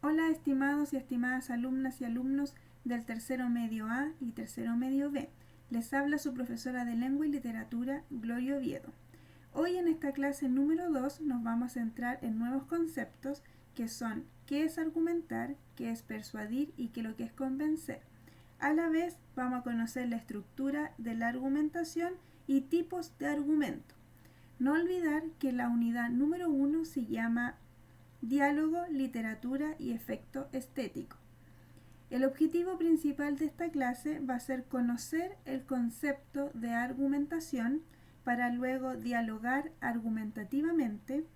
Hola estimados y estimadas alumnas y alumnos del tercero medio A y tercero medio B. Les habla su profesora de Lengua y Literatura, Gloria Oviedo. Hoy en esta clase número 2 nos vamos a centrar en nuevos conceptos que son qué es argumentar, qué es persuadir y qué lo que es convencer. A la vez vamos a conocer la estructura de la argumentación y tipos de argumento. No olvidar que la unidad número 1 se llama Diálogo, literatura y efecto estético. El objetivo principal de esta clase va a ser conocer el concepto de argumentación para luego dialogar argumentativamente,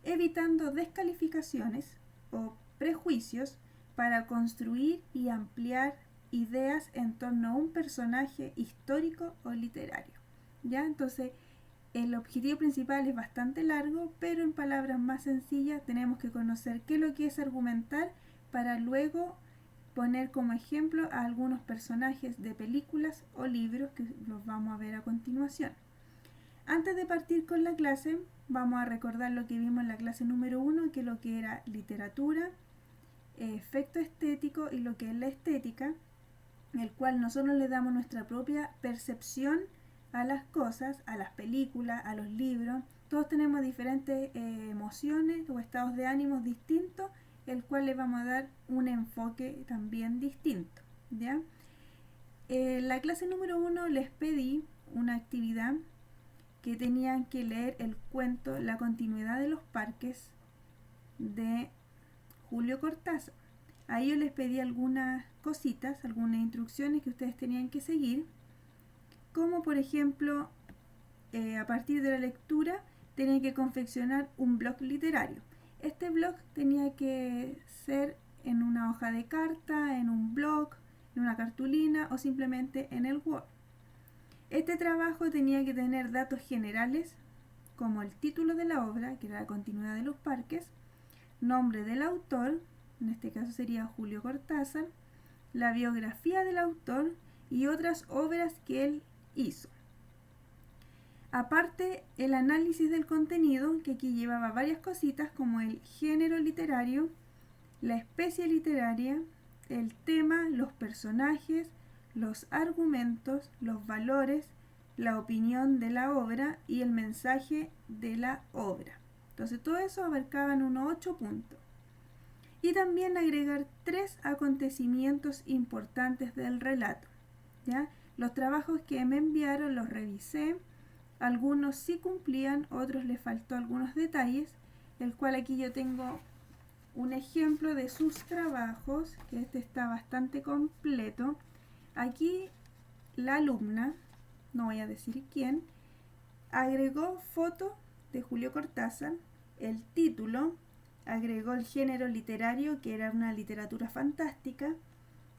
evitando descalificaciones o prejuicios para construir y ampliar ideas en torno a un personaje histórico o literario. ¿Ya? Entonces, el objetivo principal es bastante largo, pero en palabras más sencillas tenemos que conocer qué es lo que es argumentar para luego poner como ejemplo a algunos personajes de películas o libros que los vamos a ver a continuación. Antes de partir con la clase, vamos a recordar lo que vimos en la clase número 1, que es lo que era literatura, efecto estético y lo que es la estética, el cual nosotros le damos nuestra propia percepción a las cosas, a las películas, a los libros. Todos tenemos diferentes emociones o estados de ánimo distintos, el cual le vamos a dar un enfoque también distinto, ¿ya? En la clase número 1 les pedí una actividad que tenían que leer el cuento La continuidad de los parques de Julio Cortázar. Ahí yo les pedí algunas cositas, algunas instrucciones que ustedes tenían que seguir, como por ejemplo, a partir de la lectura tenían que confeccionar un blog literario. Este blog tenía que ser en una hoja de carta, en un blog, en una cartulina o simplemente en el Word. Este trabajo tenía que tener datos generales como el título de la obra, que era La continuidad de los parques, nombre del autor, en este caso sería Julio Cortázar, la biografía del autor y otras obras que él hizo. Aparte, el análisis del contenido, que aquí llevaba varias cositas como el género literario, la especie literaria, el tema, los personajes, los argumentos, los valores, la opinión de la obra y el mensaje de la obra. Entonces todo eso abarcaban unos 8 puntos. Y también agregar 3 acontecimientos importantes del relato, ¿ya? Los trabajos que me enviaron los revisé, algunos sí cumplían, otros les faltó algunos detalles, el cual aquí yo tengo un ejemplo de sus trabajos, que este está bastante completo. Aquí la alumna, no voy a decir quién, agregó foto de Julio Cortázar, el título, agregó el género literario, que era una literatura fantástica,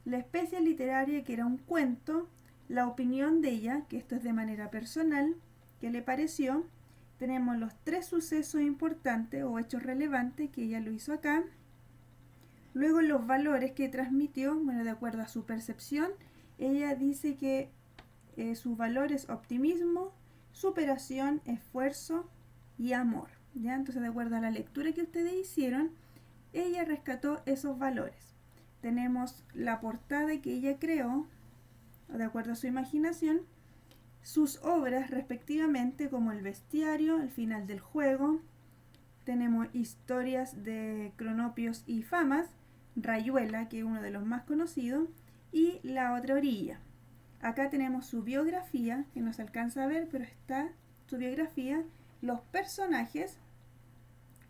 la especie literaria, que era un cuento, la opinión de ella, que esto es de manera personal, que le pareció. Tenemos los 3 sucesos importantes o hechos relevantes, que ella lo hizo acá. Luego los valores que transmitió, bueno, de acuerdo a su percepción, ella dice que sus valores optimismo, superación, esfuerzo y amor, ¿ya? Entonces, de acuerdo a la lectura que ustedes hicieron, ella rescató esos valores. Tenemos la portada que ella creó, de acuerdo a su imaginación, sus obras respectivamente como El bestiario, El final del juego, tenemos historias de Cronopios y Famas, Rayuela, que es uno de los más conocidos, y La otra orilla. Acá tenemos su biografía, que no se alcanza a ver, pero está su biografía, los personajes,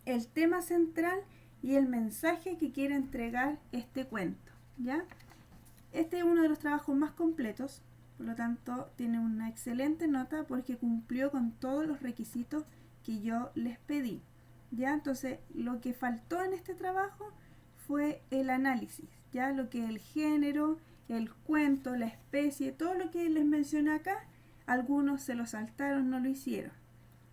el tema central y el mensaje que quiere entregar este cuento, ¿ya? Este es uno de los trabajos más completos, por lo tanto tiene una excelente nota porque cumplió con todos los requisitos que yo les pedí, ¿ya? Entonces, lo que faltó en este trabajo fue el análisis, ¿ya? Lo que es el género, el cuento, la especie, todo lo que les mencioné acá, algunos se lo saltaron, no lo hicieron.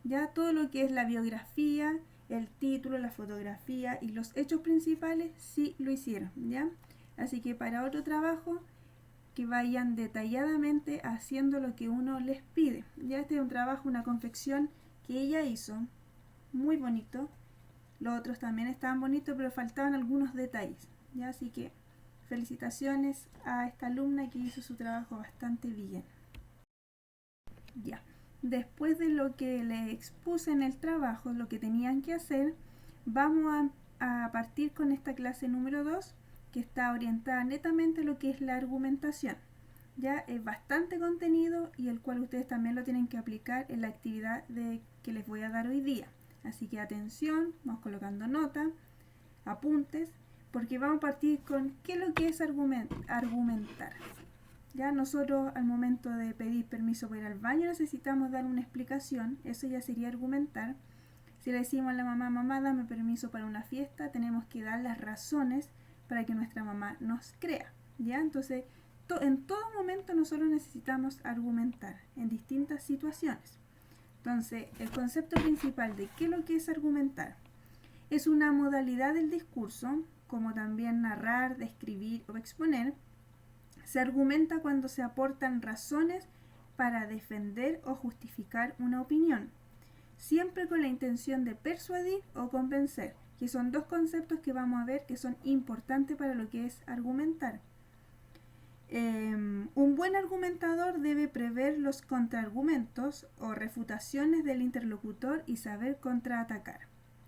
Ya todo lo que es la biografía, el título, la fotografía y los hechos principales sí lo hicieron, ¿ya? Así que para otro trabajo que vayan detalladamente haciendo lo que uno les pide. Ya este es un trabajo, una confección que ella hizo, muy bonito. Los otros también estaban bonitos, pero faltaban algunos detalles, ¿ya? Así que felicitaciones a esta alumna que hizo su trabajo bastante bien. Ya. Después de lo que le expuse en el trabajo, lo que tenían que hacer, vamos a partir con esta clase número 2, que está orientada netamente a lo que es la argumentación. Ya es bastante contenido y el cual ustedes también lo tienen que aplicar en la actividad que les voy a dar hoy día. Así que atención, vamos colocando nota, apuntes, porque vamos a partir con qué es lo que es argumentar. Ya nosotros al momento de pedir permiso para ir al baño necesitamos dar una explicación, eso ya sería argumentar. Si le decimos a la mamá, mamá, dame permiso para una fiesta, tenemos que dar las razones para que nuestra mamá nos crea. ¿Ya? Entonces, en todo momento nosotros necesitamos argumentar en distintas situaciones. Entonces, el concepto principal de qué es lo que es argumentar es una modalidad del discurso, como también narrar, describir o exponer. Se argumenta cuando se aportan razones para defender o justificar una opinión, siempre con la intención de persuadir o convencer, que son dos conceptos que vamos a ver que son importantes para lo que es argumentar. Un buen argumentador debe prever los contraargumentos o refutaciones del interlocutor y saber contraatacar.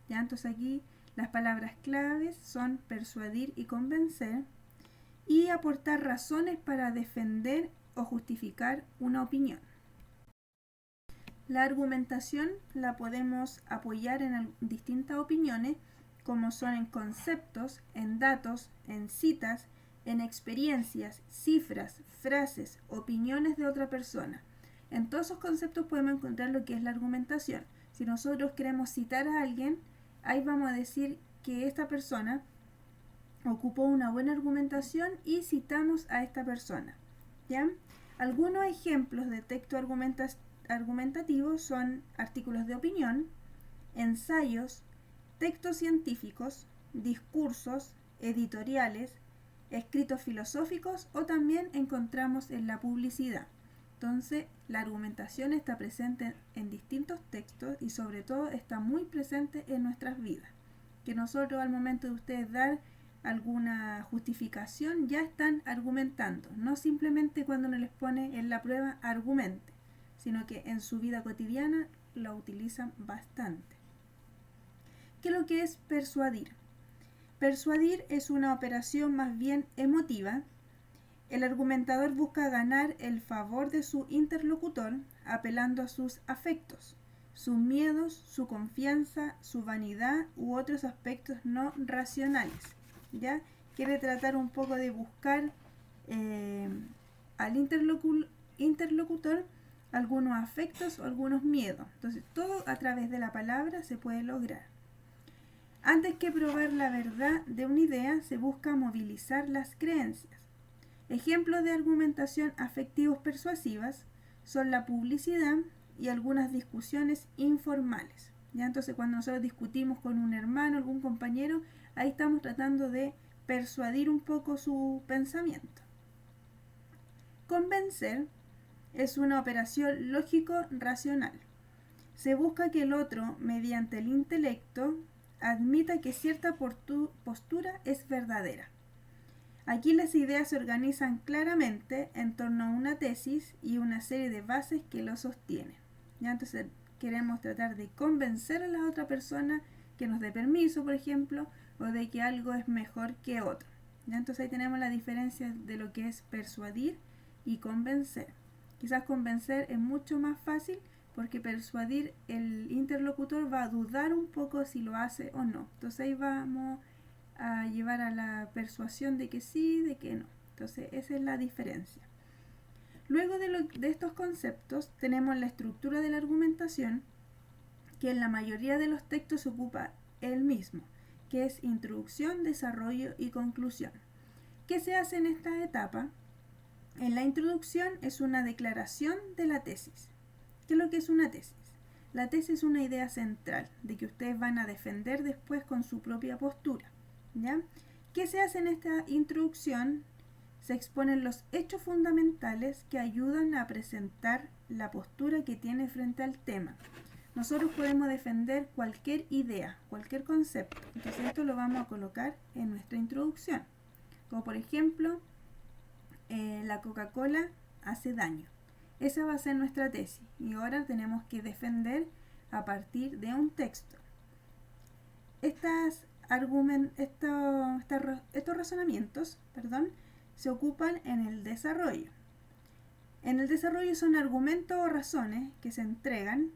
¿Ya? Entonces aquí las palabras claves son persuadir y convencer y aportar razones para defender o justificar una opinión. La argumentación la podemos apoyar en distintas opiniones, como son en conceptos, en datos, en citas, en experiencias, cifras, frases, opiniones de otra persona. En todos esos conceptos podemos encontrar lo que es la argumentación. Si nosotros queremos citar a alguien, ahí vamos a decir que esta persona ocupó una buena argumentación y citamos a esta persona. ¿Ya? Algunos ejemplos de texto argumentativo son artículos de opinión, ensayos, textos científicos, discursos, editoriales, escritos filosóficos o también encontramos en la publicidad. Entonces, la argumentación está presente en distintos textos y sobre todo está muy presente en nuestras vidas. Que nosotros al momento de ustedes dar alguna justificación ya están argumentando, no simplemente cuando uno les pone en la prueba argumente, sino que en su vida cotidiana lo utilizan bastante. ¿Qué es lo que es persuadir? Persuadir es una operación más bien emotiva. El argumentador busca ganar el favor de su interlocutor apelando a sus afectos, sus miedos, su confianza, su vanidad u otros aspectos no racionales. ¿Ya? Quiere tratar un poco de buscar al interlocutor algunos afectos o algunos miedos. Entonces, todo a través de la palabra se puede lograr. Antes que probar la verdad de una idea, se busca movilizar las creencias. Ejemplos de argumentación afectivos persuasivas son la publicidad y algunas discusiones informales. ¿Ya? Entonces, cuando nosotros discutimos con un hermano, algún compañero, ahí estamos tratando de persuadir un poco su pensamiento. Convencer es una operación lógico-racional. Se busca que el otro, mediante el intelecto, admita que cierta postura es verdadera. Aquí las ideas se organizan claramente en torno a una tesis y una serie de bases que lo sostienen. ¿Ya? Entonces queremos tratar de convencer a la otra persona que nos dé permiso, por ejemplo, o de que algo es mejor que otro. ¿Ya? Entonces ahí tenemos la diferencia de lo que es persuadir y convencer. Quizás convencer es mucho más fácil porque persuadir el interlocutor va a dudar un poco si lo hace o no. Entonces ahí vamos a llevar a la persuasión de que sí, de que no. Entonces esa es la diferencia. Luego de estos conceptos tenemos la estructura de la argumentación, que en la mayoría de los textos se ocupa el mismo, que es introducción, desarrollo y conclusión. ¿Qué se hace en esta etapa? En la introducción es una declaración de la tesis. ¿Qué es lo que es una tesis? La tesis es una idea central de que ustedes van a defender después con su propia postura. ¿Ya? ¿Qué se hace en esta introducción? Se exponen los hechos fundamentales que ayudan a presentar la postura que tiene frente al tema. nosotros podemos defender cualquier idea, cualquier concepto. Entonces esto lo vamos a colocar en nuestra introducción. Como por ejemplo, la Coca-Cola hace daño. Esa va a ser nuestra tesis. Y ahora tenemos que defender a partir de un texto. Estos razonamientos, se ocupan en el desarrollo. En el desarrollo son argumentos o razones que se entregan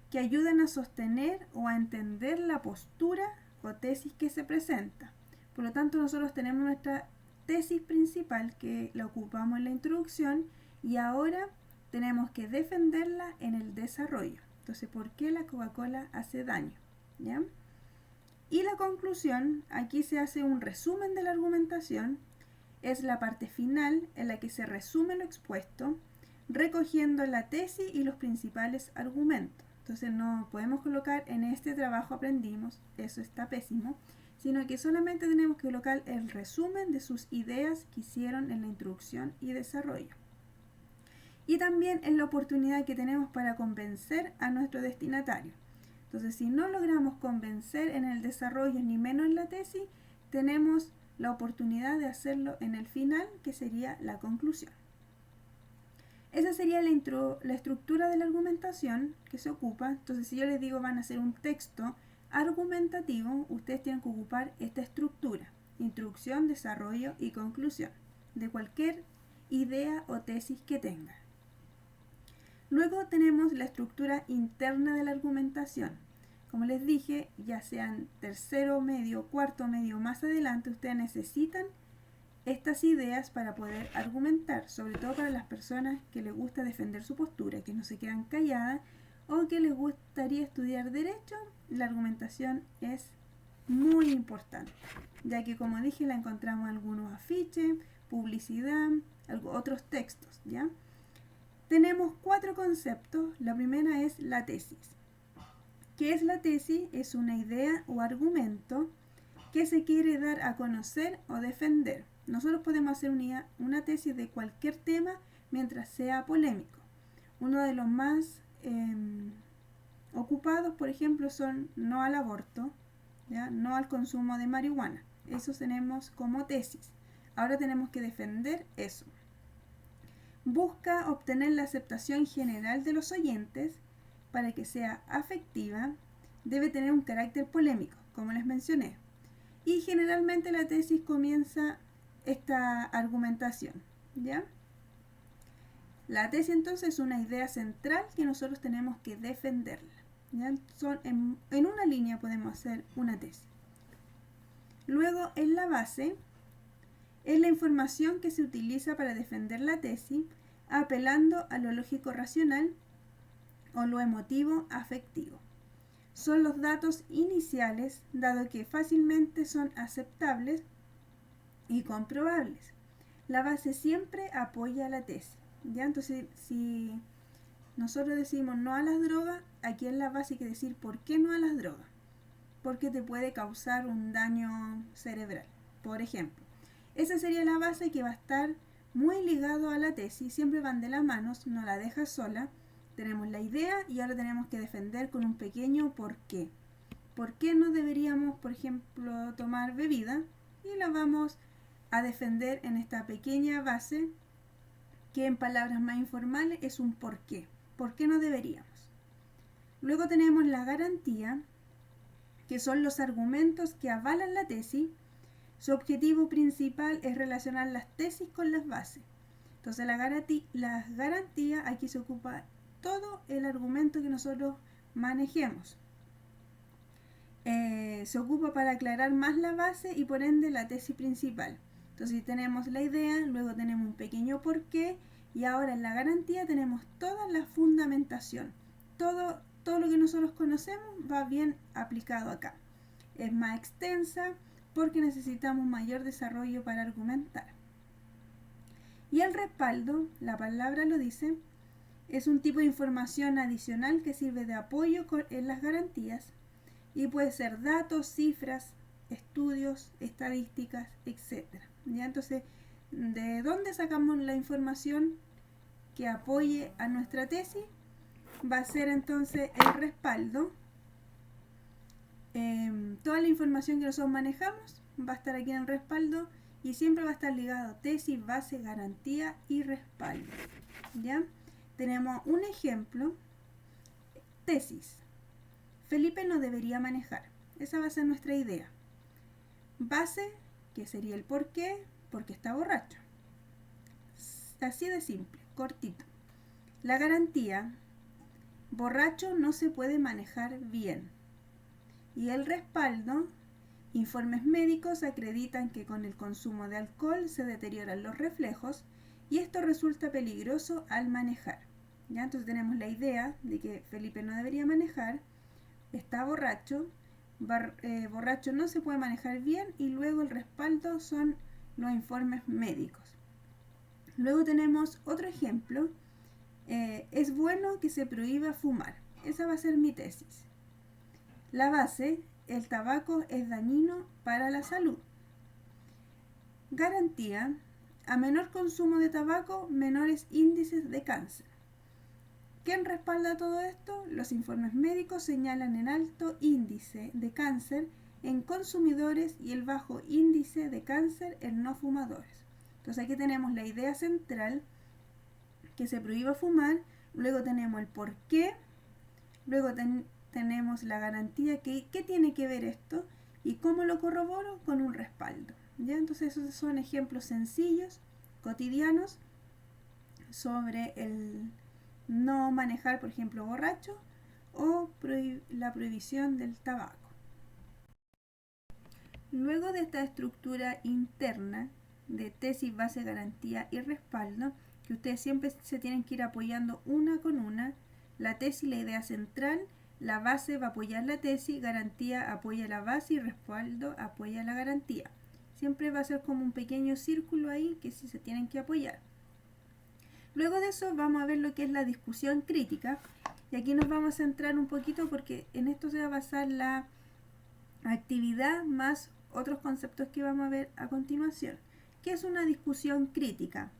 que ayudan a sostener o a entender la postura o tesis que se presenta. Por lo tanto, nosotros tenemos nuestra tesis principal que la ocupamos en la introducción y ahora tenemos que defenderla en el desarrollo. Entonces, ¿por qué la Coca-Cola hace daño? ¿Ya? Y la conclusión, aquí se hace un resumen de la argumentación, es la parte final en la que se resume lo expuesto, recogiendo la tesis y los principales argumentos. Entonces no podemos colocar en este trabajo aprendimos, eso está pésimo, sino que solamente tenemos que colocar el resumen de sus ideas que hicieron en la introducción y desarrollo. Y también es la oportunidad que tenemos para convencer a nuestro destinatario. Entonces, si no logramos convencer en el desarrollo ni menos en la tesis, tenemos la oportunidad de hacerlo en el final, que sería la conclusión. Esa sería la estructura de la argumentación que se ocupa. Entonces, si yo les digo van a hacer un texto argumentativo, ustedes tienen que ocupar esta estructura: introducción, desarrollo y conclusión de cualquier idea o tesis que tengan. Luego tenemos la estructura interna de la argumentación. Como les dije, ya sean tercero medio, cuarto medio, más adelante, ustedes necesitan estas ideas para poder argumentar, sobre todo para las personas que les gusta defender su postura, que no se quedan calladas o que les gustaría estudiar derecho. La argumentación es muy importante, ya que, como dije, la encontramos en algunos afiches, publicidad, otros textos, ¿ya? Tenemos 4 conceptos. La primera es la tesis. ¿Qué es la tesis? Es una idea o argumento que se quiere dar a conocer o defender. Nosotros podemos hacer una tesis de cualquier tema mientras sea polémico. Uno de los más ocupados, por ejemplo, son no al aborto, ¿ya? No al consumo de marihuana. Eso tenemos como tesis. Ahora tenemos que defender eso. Busca obtener la aceptación general de los oyentes. Para que sea afectiva, debe tener un carácter polémico, como les mencioné. Y generalmente la tesis comienza esta argumentación, ¿ya? La tesis entonces es una idea central que nosotros tenemos que defenderla, ¿ya? En una línea podemos hacer una tesis. Luego, en la base, es la información que se utiliza para defender la tesis, apelando a lo lógico racional o lo emotivo afectivo. Son los datos iniciales, dado que fácilmente son aceptables y comprobables. La base siempre apoya la tesis, ¿ya? Entonces, si nosotros decimos no a las drogas, aquí en la base hay que decir por qué no a las drogas. Porque te puede causar un daño cerebral, por ejemplo. Esa sería la base, que va a estar muy ligado a la tesis. Siempre van de la mano, no la dejas sola. Tenemos la idea y ahora tenemos que defender con un pequeño por qué. ¿Por qué no deberíamos, por ejemplo, tomar bebida? Y la vamos a defender en esta pequeña base, que en palabras más informales es un por qué. ¿Por qué no deberíamos? Luego tenemos la garantía, que son los argumentos que avalan la tesis. Su objetivo principal es relacionar las tesis con las bases. Entonces la garantía, aquí se ocupa todo el argumento que nosotros manejemos. Se ocupa para aclarar más la base y por ende la tesis principal. Entonces tenemos la idea, luego tenemos un pequeño porqué y ahora en la garantía tenemos toda la fundamentación. Todo lo que nosotros conocemos va bien aplicado acá. Es más extensa porque necesitamos mayor desarrollo para argumentar. Y el respaldo, la palabra lo dice, es un tipo de información adicional que sirve de apoyo en las garantías y puede ser datos, cifras, estudios, estadísticas, etc. ¿Ya? Entonces, ¿de dónde sacamos la información que apoye a nuestra tesis? va a ser entonces el respaldo. Toda la información que nosotros manejamos va a estar aquí en el respaldo y siempre va a estar ligado tesis, base, garantía y respaldo. ¿Ya? Tenemos un ejemplo. Tesis. Felipe no debería manejar. Esa va a ser nuestra idea. Base, que sería el por qué, porque está borracho. Así de simple, cortito. La garantía, borracho no se puede manejar bien. Y el respaldo, informes médicos acreditan que con el consumo de alcohol se deterioran los reflejos y esto resulta peligroso al manejar. ¿Ya? Entonces tenemos la idea de que Felipe no debería manejar, está borracho, borracho no se puede manejar bien y luego el respaldo son los informes médicos. Luego tenemos otro ejemplo, es bueno que se prohíba fumar. Esa va a ser mi tesis. La base, el tabaco es dañino para la salud. Garantía, a menor consumo de tabaco, menores índices de cáncer. ¿Quién respalda todo esto? Los informes médicos señalan el alto índice de cáncer en consumidores y el bajo índice de cáncer en no fumadores. Entonces aquí tenemos la idea central, que se prohíba fumar, luego tenemos el por qué, luego tenemos la garantía, ¿qué tiene que ver esto? Y cómo lo corroboro con un respaldo. ¿Ya? Entonces esos son ejemplos sencillos, cotidianos, sobre el no manejar, por ejemplo, borracho o la prohibición del tabaco. Luego de esta estructura interna de tesis, base, garantía y respaldo, que ustedes siempre se tienen que ir apoyando una con una, la tesis, la idea central, la base va a apoyar la tesis, garantía apoya la base y respaldo apoya la garantía. Siempre va a ser como un pequeño círculo ahí que sí se tienen que apoyar. Luego de eso vamos a ver lo que es la discusión crítica y aquí nos vamos a centrar un poquito porque en esto se va a basar la actividad más otros conceptos que vamos a ver a continuación. ¿Qué es una discusión crítica?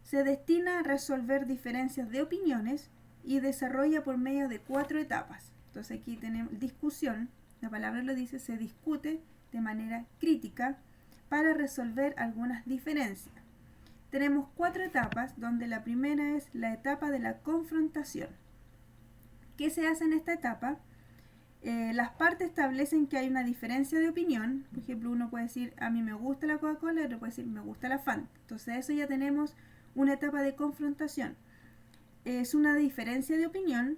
Se destina a resolver diferencias de opiniones y desarrolla por medio de 4 etapas. Entonces aquí tenemos discusión, la palabra lo dice, se discute de manera crítica para resolver algunas diferencias. Tenemos 4 etapas, donde la primera es la etapa de la confrontación. ¿Qué se hace en esta etapa? Las partes establecen que hay una diferencia de opinión. Por ejemplo, uno puede decir, a mí me gusta la Coca-Cola, y otro puede decir, me gusta la Fanta. Entonces eso ya tenemos una etapa de confrontación. Es una diferencia de opinión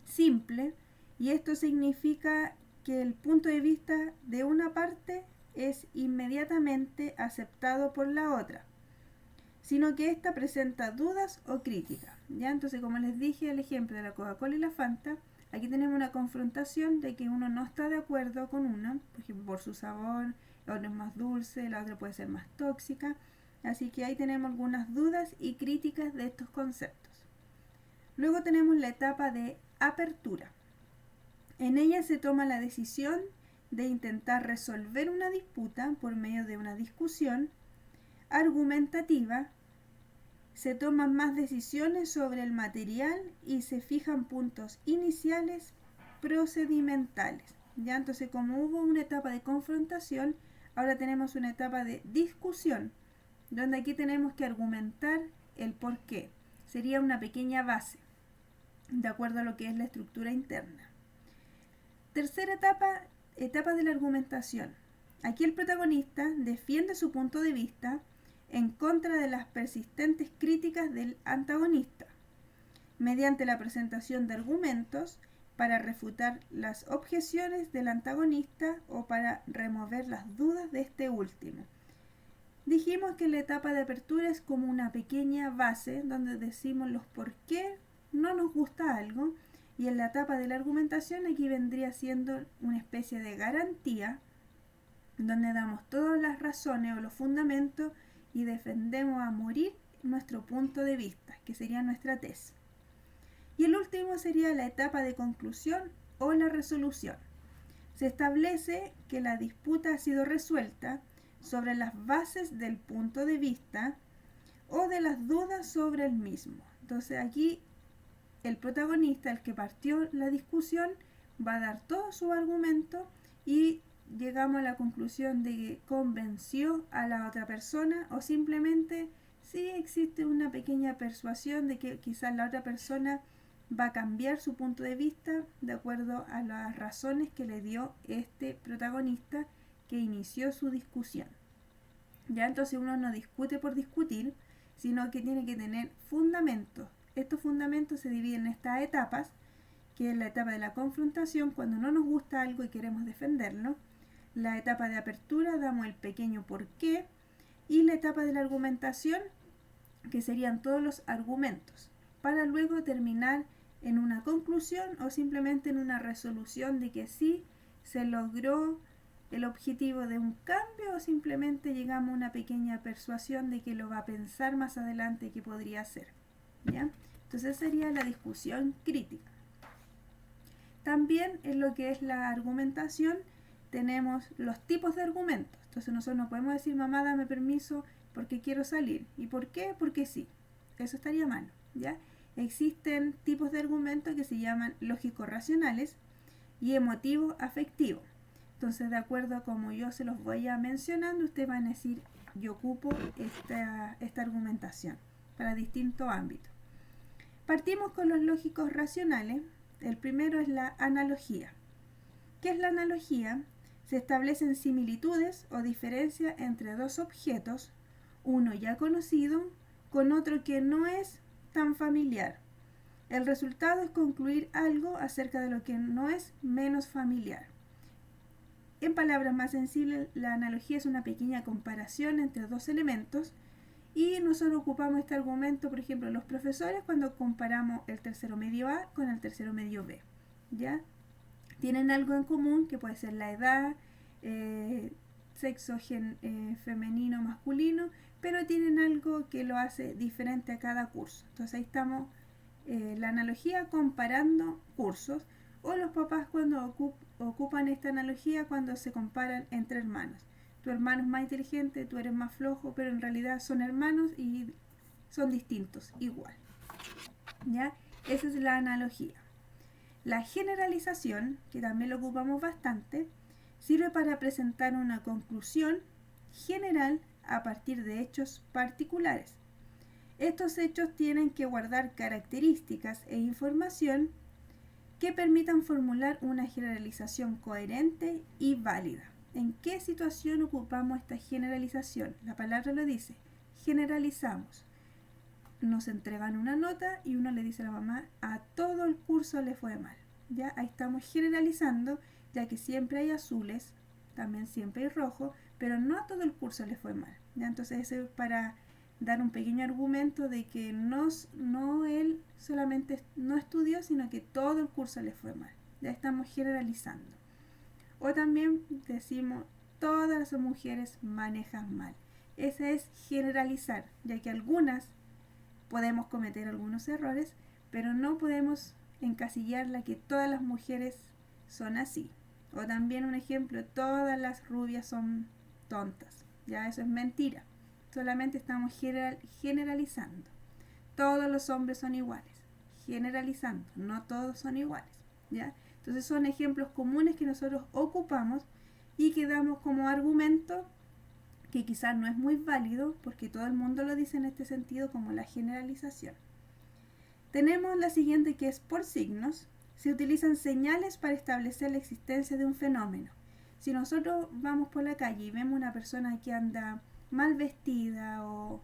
simple y esto significa que el punto de vista de una parte es inmediatamente aceptado por la otra, sino que ésta presenta dudas o críticas. ¿Ya? Entonces, como les dije, el ejemplo de la Coca-Cola y la Fanta, aquí tenemos una confrontación de que uno no está de acuerdo con una, por ejemplo, por su sabor, la otra es más dulce, la otra puede ser más tóxica, así que ahí tenemos algunas dudas y críticas de estos conceptos. Luego tenemos la etapa de apertura. En ella se toma la decisión de intentar resolver una disputa por medio de una discusión argumentativa. Se toman más decisiones sobre el material y se fijan puntos iniciales procedimentales. ¿Ya? Entonces, como hubo una etapa de confrontación, ahora tenemos una etapa de discusión, donde aquí tenemos que argumentar el por qué. Sería una pequeña base, de acuerdo a lo que es la estructura interna. Tercera etapa, etapa de la argumentación. Aquí el protagonista defiende su punto de vista en contra de las persistentes críticas del antagonista, mediante la presentación de argumentos para refutar las objeciones del antagonista o para remover las dudas de este último. Dijimos que la etapa de apertura es como una pequeña base donde decimos los por qué no nos gusta algo, y en la etapa de la argumentación aquí vendría siendo una especie de garantía donde damos todas las razones o los fundamentos y defendemos a morir nuestro punto de vista, que sería nuestra tesis. Y el último sería la etapa de conclusión o la resolución. Se establece que la disputa ha sido resuelta sobre las bases del punto de vista o de las dudas sobre el mismo. Entonces aquí el protagonista, el que partió la discusión, va a dar todo su argumento y llegamos a la conclusión de que convenció a la otra persona, o simplemente sí existe una pequeña persuasión de que quizás la otra persona va a cambiar su punto de vista de acuerdo a las razones que le dio este protagonista que inició su discusión. Ya, entonces uno no discute por discutir, sino que tiene que tener fundamentos. Estos fundamentos se dividen en estas etapas, que es la etapa de la confrontación, cuando no nos gusta algo y queremos defenderlo; la etapa de apertura, damos el pequeño porqué; y la etapa de la argumentación, que serían todos los argumentos, para luego terminar en una conclusión o simplemente en una resolución de que sí se logró el objetivo de un cambio, o simplemente llegamos a una pequeña persuasión de que lo va a pensar más adelante que podría ser. ¿Ya? Entonces sería la discusión crítica. También en lo que es la argumentación tenemos los tipos de argumentos. Entonces nosotros no podemos decir: mamá, dame permiso porque quiero salir. ¿Y por qué? Porque sí. Eso estaría mal, ¿ya? Existen tipos de argumentos que se llaman lógico-racionales y emotivo-afectivo. Entonces, de acuerdo a como yo se los voy a mencionando, ustedes van a decir: yo ocupo esta argumentación para distintos ámbitos. Partimos con los lógicos racionales. El primero es la analogía. ¿Qué es la analogía? Se establecen similitudes o diferencias entre dos objetos, uno ya conocido con otro que no es tan familiar. El resultado es concluir algo acerca de lo que no es menos familiar. En palabras más sensibles, la analogía es una pequeña comparación entre dos elementos, y nosotros ocupamos este argumento, por ejemplo, los profesores, cuando comparamos el tercero medio A con el tercero medio B. ¿Ya? Tienen algo en común, que puede ser la edad, sexo femenino, masculino, pero tienen algo que lo hace diferente a cada curso. Entonces ahí estamos, la analogía comparando cursos, o los papás cuando ocupan esta analogía cuando se comparan entre hermanos. Tu hermano es más inteligente, tú eres más flojo, pero en realidad son hermanos y son distintos, igual. ¿Ya? Esa es la analogía. La generalización, que también lo ocupamos bastante, sirve para presentar una conclusión general a partir de hechos particulares. Estos hechos tienen que guardar características e información que permitan formular una generalización coherente y válida. ¿En qué situación ocupamos esta generalización? La palabra lo dice: generalizamos. Nos entregan una nota y uno le dice a la mamá: a todo el curso le fue mal. ¿Ya? Ahí estamos generalizando, ya que siempre hay azules, también siempre hay rojo, pero no a todo el curso le fue mal. ¿Ya? Entonces eso es para dar un pequeño argumento de que no él solamente no estudió, sino que todo el curso le fue mal. Ya estamos generalizando. O también decimos: todas las mujeres manejan mal. Ese es generalizar, ya que algunas podemos cometer algunos errores, pero no podemos encasillarla que todas las mujeres son así. O también un ejemplo: todas las rubias son tontas. Ya, eso es mentira. Solamente estamos generalizando. Todos los hombres son iguales. Generalizando, no todos son iguales. ¿Ya? Entonces son ejemplos comunes que nosotros ocupamos y que damos como argumento, que quizás no es muy válido porque todo el mundo lo dice en este sentido, como la generalización. Tenemos la siguiente, que es por signos. Se utilizan señales para establecer la existencia de un fenómeno. Si nosotros vamos por la calle y vemos una persona que anda mal vestida o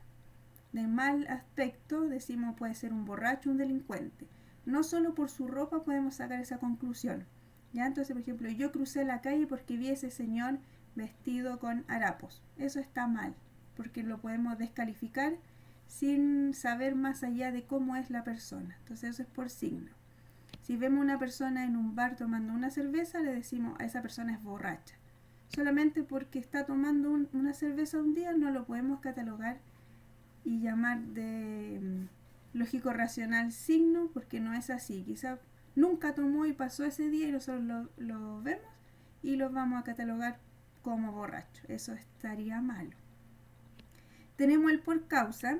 de mal aspecto, decimos: puede ser un borracho, un delincuente. No solo por su ropa podemos sacar esa conclusión. ¿Ya? Entonces, por ejemplo, yo crucé la calle porque vi a ese señor vestido con harapos. Eso está mal, porque lo podemos descalificar sin saber más allá de cómo es la persona. Entonces eso es por signo. Si vemos una persona en un bar tomando una cerveza, le decimos: a esa persona es borracha. Solamente porque está tomando una cerveza un día, no lo podemos catalogar y llamar de lógico racional signo, porque no es así. Quizá nunca tomó y pasó ese día y nosotros lo vemos y lo vamos a catalogar como borracho. Eso estaría malo. Tenemos el por causa.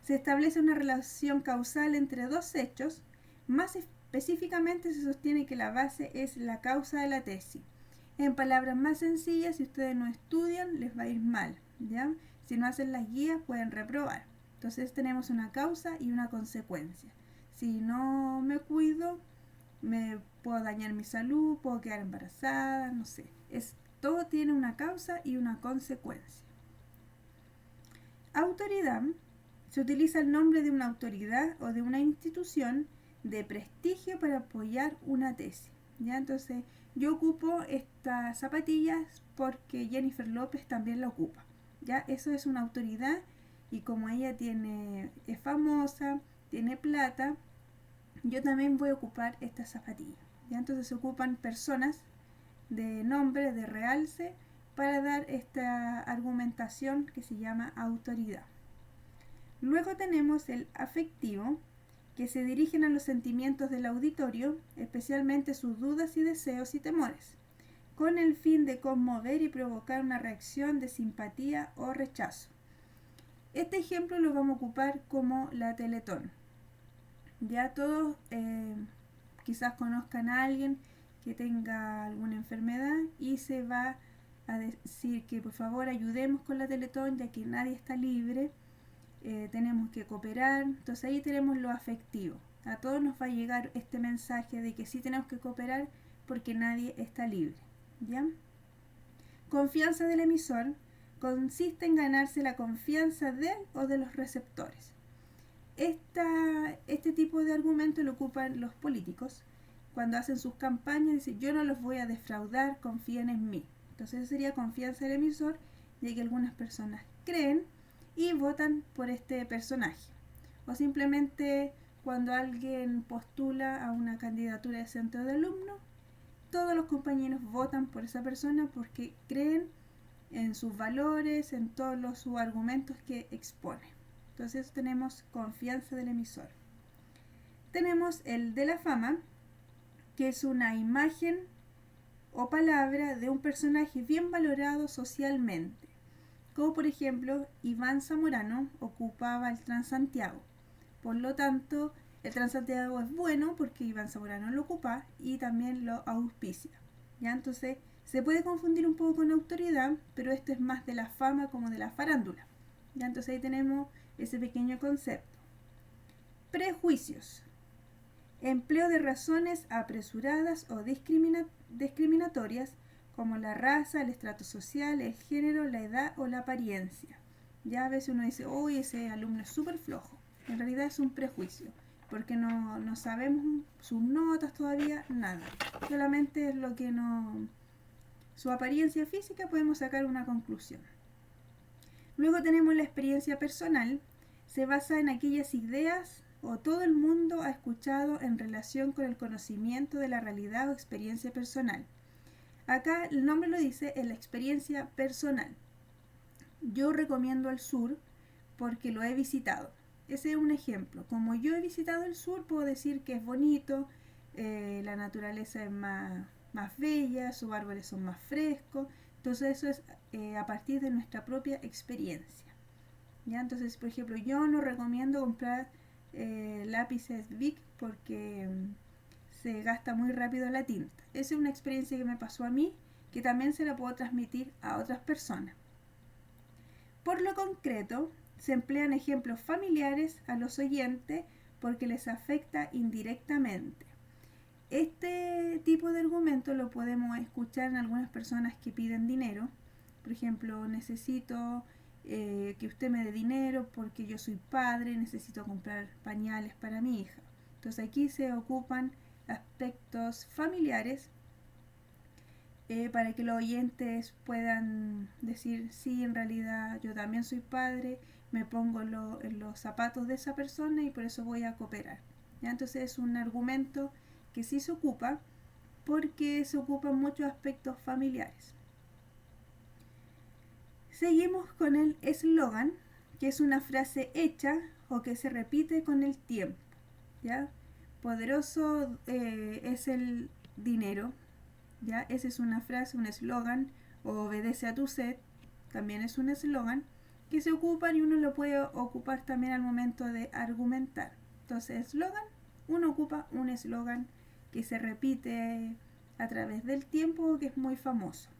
Se establece una relación causal entre dos hechos Más específicamente se sostiene que la base es la causa de la tesis. En palabras más sencillas, si ustedes no estudian, les va a ir mal, ¿ya? Si no hacen las guías, pueden reprobar. Entonces tenemos una causa y una consecuencia. Si no me cuido, me puedo dañar mi salud, puedo quedar embarazada, no sé. Todo tiene una causa y una consecuencia. Autoridad. Se utiliza el nombre de una autoridad o de una institución de prestigio para apoyar una tesis. ¿Ya? Entonces, yo ocupo estas zapatillas porque Jennifer López también la ocupa. ¿Ya? Eso es una autoridad y como ella es famosa, tiene plata, yo también voy a ocupar estas zapatillas. ¿Ya? Entonces se ocupan personas de nombre, de realce, para dar esta argumentación que se llama autoridad. Luego tenemos el afectivo, que se dirigen a los sentimientos del auditorio, especialmente sus dudas y deseos y temores, con el fin de conmover y provocar una reacción de simpatía o rechazo. Este ejemplo lo vamos a ocupar como la Teletón. Ya todos quizás conozcan a alguien que tenga alguna enfermedad y se va a decir que por favor ayudemos con la Teletón, ya que nadie está libre. Tenemos que cooperar. Entonces ahí tenemos lo afectivo. A todos nos va a llegar este mensaje de que sí tenemos que cooperar porque nadie está libre. ¿Ya? Confianza del emisor consiste en ganarse la confianza de él o de los receptores. Este tipo de argumento lo ocupan los políticos cuando hacen sus campañas. Dicen, yo no los voy a defraudar, confíen en mí. Entonces eso sería confianza del emisor, ya que algunas personas creen y votan por este personaje. O simplemente cuando alguien postula a una candidatura de centro de alumnos, todos los compañeros votan por esa persona porque creen en sus valores, en todos sus argumentos que expone. Entonces tenemos confianza del emisor. Tenemos el de la fama, que es una imagen o palabra de un personaje bien valorado socialmente. Como por ejemplo, Iván Zamorano ocupaba el Transantiago. Por lo tanto, el Transantiago es bueno porque Iván Zamorano lo ocupa y también lo auspicia. ¿Ya? Entonces, se puede confundir un poco con autoridad, pero esto es más de la fama como de la farándula. ¿Ya? Entonces ahí tenemos ese pequeño concepto. Prejuicios. Empleo de razones apresuradas o discriminatorias como la raza, el estrato social, el género, la edad o la apariencia. Ya a veces uno dice, uy, ese alumno es súper flojo. En realidad es un prejuicio, porque no sabemos sus notas todavía, nada. Solamente es lo que su apariencia física podemos sacar una conclusión. Luego tenemos la experiencia personal. Se basa en aquellas ideas o todo el mundo ha escuchado en relación con el conocimiento de la realidad o experiencia personal. Acá el nombre lo dice, en la experiencia personal. Yo recomiendo el sur porque lo he visitado. Ese es un ejemplo. Como yo he visitado el sur, puedo decir que es bonito, la naturaleza es más bella, sus árboles son más frescos. Entonces eso es a partir de nuestra propia experiencia. ¿Ya? Entonces, por ejemplo, yo no recomiendo comprar lápices Bic porque se gasta muy rápido la tinta. Esa es una experiencia que me pasó a mí, que también se la puedo transmitir a otras personas. Por lo concreto, se emplean ejemplos familiares a los oyentes porque les afecta indirectamente. Este tipo de argumento lo podemos escuchar en algunas personas que piden dinero. Por ejemplo, necesito que usted me dé dinero porque yo soy padre, necesito comprar pañales para mi hija. Entonces aquí se ocupan aspectos familiares para que los oyentes puedan decir, sí, en realidad yo también soy padre, me pongo en los zapatos de esa persona y por eso voy a cooperar. ¿Ya? Entonces es un argumento que sí se ocupa porque se ocupan muchos aspectos familiares. Seguimos con el eslogan, que es una frase hecha o que se repite con el tiempo. ¿Ya? Poderoso es el dinero. ¿Ya? Esa es una frase, un eslogan, o obedece a tu sed, también es un eslogan que se ocupa y uno lo puede ocupar también al momento de argumentar. Entonces, eslogan uno ocupa un eslogan que se repite a través del tiempo o que es muy famoso.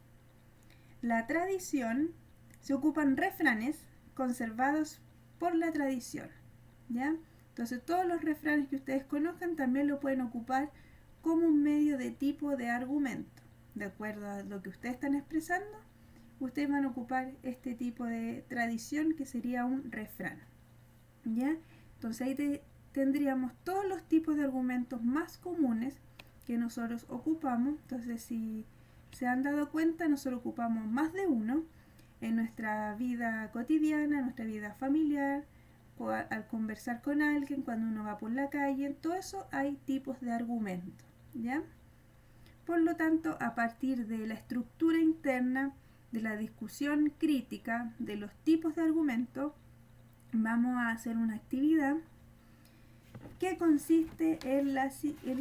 La tradición, se ocupan refranes conservados por la tradición, ¿ya? Entonces todos los refranes que ustedes conozcan también lo pueden ocupar como un medio de tipo de argumento. De acuerdo a lo que ustedes están expresando, ustedes van a ocupar este tipo de tradición que sería un refrán, ¿ya? Entonces ahí tendríamos todos los tipos de argumentos más comunes que nosotros ocupamos. Entonces, si se han dado cuenta, nosotros ocupamos más de uno en nuestra vida cotidiana, en nuestra vida familiar, o al conversar con alguien, cuando uno va por la calle. En todo eso hay tipos de argumentos, ¿ya? Por lo tanto, a partir de la estructura interna, de la discusión crítica, de los tipos de argumentos, vamos a hacer una actividad que consiste en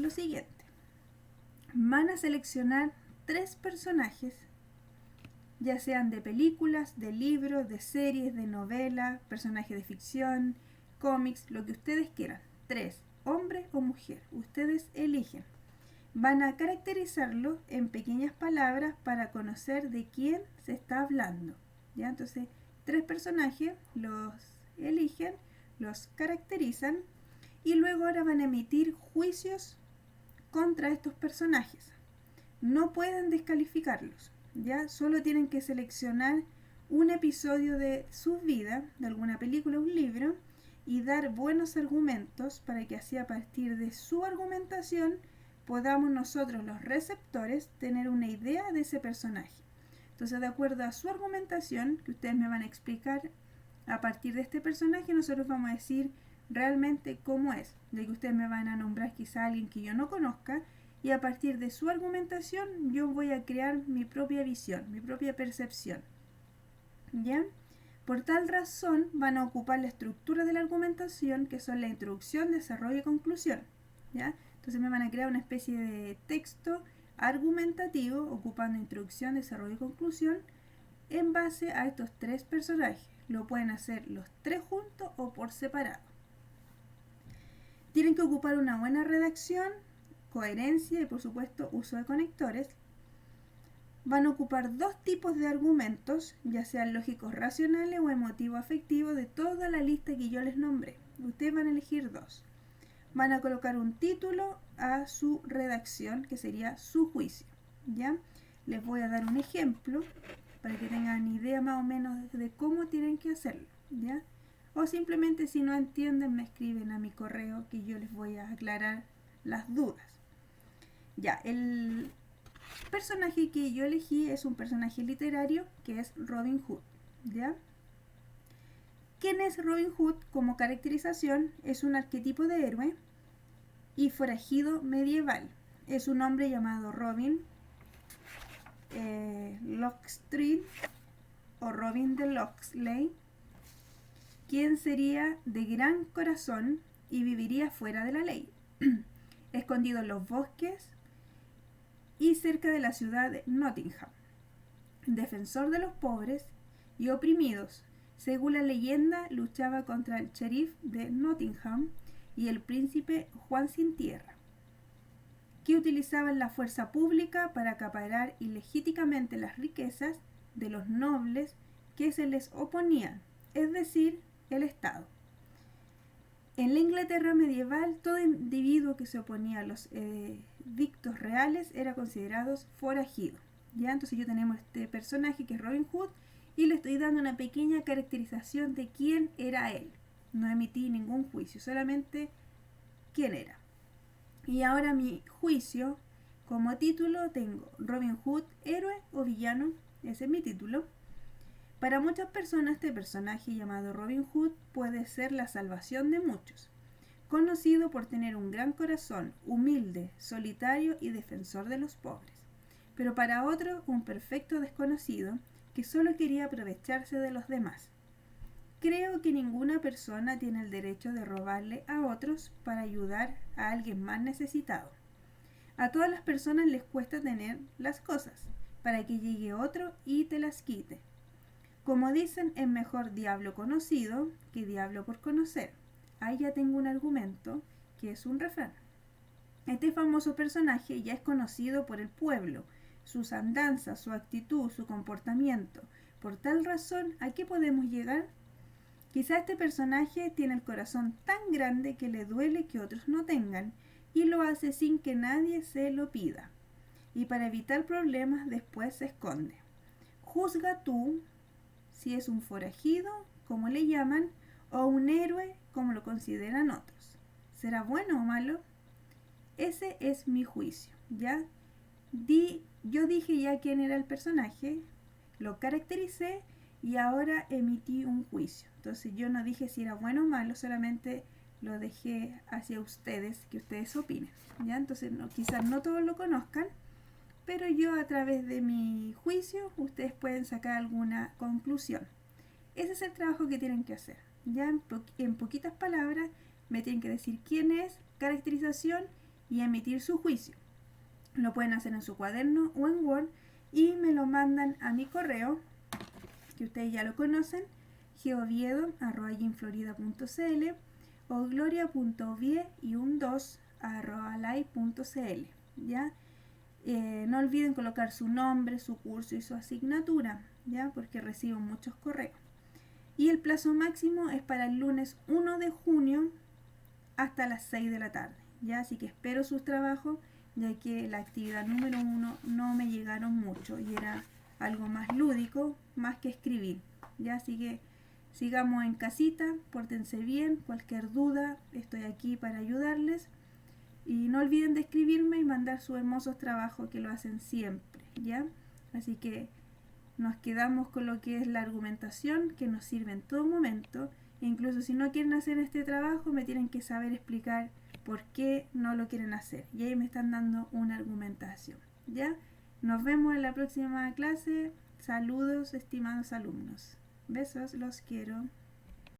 lo siguiente. Van a seleccionar 3 personajes, ya sean de películas, de libros, de series, de novelas, personajes de ficción, cómics, lo que ustedes quieran. 3, hombre o mujer, ustedes eligen. Van a caracterizarlo en pequeñas palabras para conocer de quién se está hablando, ¿ya? Entonces, 3 personajes los eligen, los caracterizan y luego ahora van a emitir juicios contra estos personajes. No pueden descalificarlos, ¿ya? Solo tienen que seleccionar un episodio de su vida, de alguna película o un libro, y dar buenos argumentos para que así, a partir de su argumentación, podamos nosotros, los receptores, tener una idea de ese personaje. Entonces, de acuerdo a su argumentación, que ustedes me van a explicar a partir de este personaje, nosotros vamos a decir realmente cómo es, de que ustedes me van a nombrar quizá a alguien que yo no conozca, y a partir de su argumentación yo voy a crear mi propia visión, mi propia percepción, ¿ya? Por tal razón van a ocupar la estructura de la argumentación, que son la introducción, desarrollo y conclusión, ¿ya? Entonces me van a crear una especie de texto argumentativo ocupando introducción, desarrollo y conclusión en base a estos 3 personajes. Lo pueden hacer los 3 juntos o por separado. Tienen que ocupar una buena redacción, coherencia y por supuesto uso de conectores. Van a ocupar 2 tipos de argumentos, ya sean lógicos racionales o emotivo afectivos, de toda la lista que yo les nombré. Ustedes van a elegir 2. Van a colocar un título a su redacción, que sería su juicio, ¿ya? Les voy a dar un ejemplo para que tengan idea más o menos de cómo tienen que hacerlo, ¿ya? O simplemente, si no entienden, me escriben a mi correo que yo les voy a aclarar las dudas. Ya, el personaje que yo elegí es un personaje literario que es Robin Hood, ¿ya? ¿Quién es Robin Hood? Como caracterización, es un arquetipo de héroe y forajido medieval. Es un hombre llamado Robin Longstreet o Robin de Locksley, quien sería de gran corazón y viviría fuera de la ley, escondido en los bosques y cerca de la ciudad de Nottingham, defensor de los pobres y oprimidos. Según la leyenda, luchaba contra el sheriff de Nottingham y el príncipe Juan sin tierra, que utilizaban la fuerza pública para acaparar ilegítimamente las riquezas de los nobles que se les oponían, es decir, el Estado. En la Inglaterra medieval, todo individuo que se oponía a los edictos reales era considerado forajido, ¿ya? Entonces ya tenemos este personaje que es Robin Hood y le estoy dando una pequeña caracterización de quién era él. No emití ningún juicio, solamente quién era. Y ahora mi juicio, como título tengo Robin Hood, héroe o villano. Ese es mi título. Para muchas personas este personaje llamado Robin Hood puede ser la salvación de muchos, conocido por tener un gran corazón, humilde, solitario y defensor de los pobres. Pero para otros, un perfecto desconocido que solo quería aprovecharse de los demás. Creo que ninguna persona tiene el derecho de robarle a otros para ayudar a alguien más necesitado. A todas las personas les cuesta tener las cosas, para que llegue otro y te las quite. Como dicen, es mejor diablo conocido que diablo por conocer. Ahí ya tengo un argumento que es un refrán. Este famoso personaje ya es conocido por el pueblo, sus andanzas, su actitud, su comportamiento. Por tal razón, ¿a qué podemos llegar? Quizá este personaje tiene el corazón tan grande que le duele que otros no tengan, y lo hace sin que nadie se lo pida. Y para evitar problemas después se esconde. Juzga tú si es un forajido, como le llaman, o un héroe, como lo consideran otros. ¿Será bueno o malo? Ese es mi juicio, ¿ya? Yo dije ya quién era el personaje, lo caractericé y ahora emití un juicio. Entonces yo no dije si era bueno o malo, solamente lo dejé hacia ustedes, que ustedes opinen, ¿ya? Entonces quizás no todos lo conozcan, pero yo a través de mi juicio ustedes pueden sacar alguna conclusión. Ese es el trabajo que tienen que hacer. Ya en poquitas palabras me tienen que decir quién es, caracterización y emitir su juicio. Lo pueden hacer en su cuaderno o en Word y me lo mandan a mi correo, que ustedes ya lo conocen, geoviedo@ginflorida.cl o gloria.ovie@alay.cl. ¿Ya? No olviden colocar su nombre, su curso y su asignatura, ¿ya? Porque recibo muchos correos. Y el plazo máximo es para el lunes 1 de junio hasta las 6 de la tarde, ¿ya? Así que espero sus trabajos, ya que la actividad número 1 no me llegaron mucho y era algo más lúdico, más que escribir, ¿ya? Así que sigamos en casita, pórtense bien, cualquier duda estoy aquí para ayudarles. Y no olviden de escribirme y mandar sus hermosos trabajos que lo hacen siempre, ¿ya? Así que nos quedamos con lo que es la argumentación, que nos sirve en todo momento. E incluso si no quieren hacer este trabajo, me tienen que saber explicar por qué no lo quieren hacer. Y ahí me están dando una argumentación, ¿ya? Nos vemos en la próxima clase. Saludos, estimados alumnos. Besos, los quiero.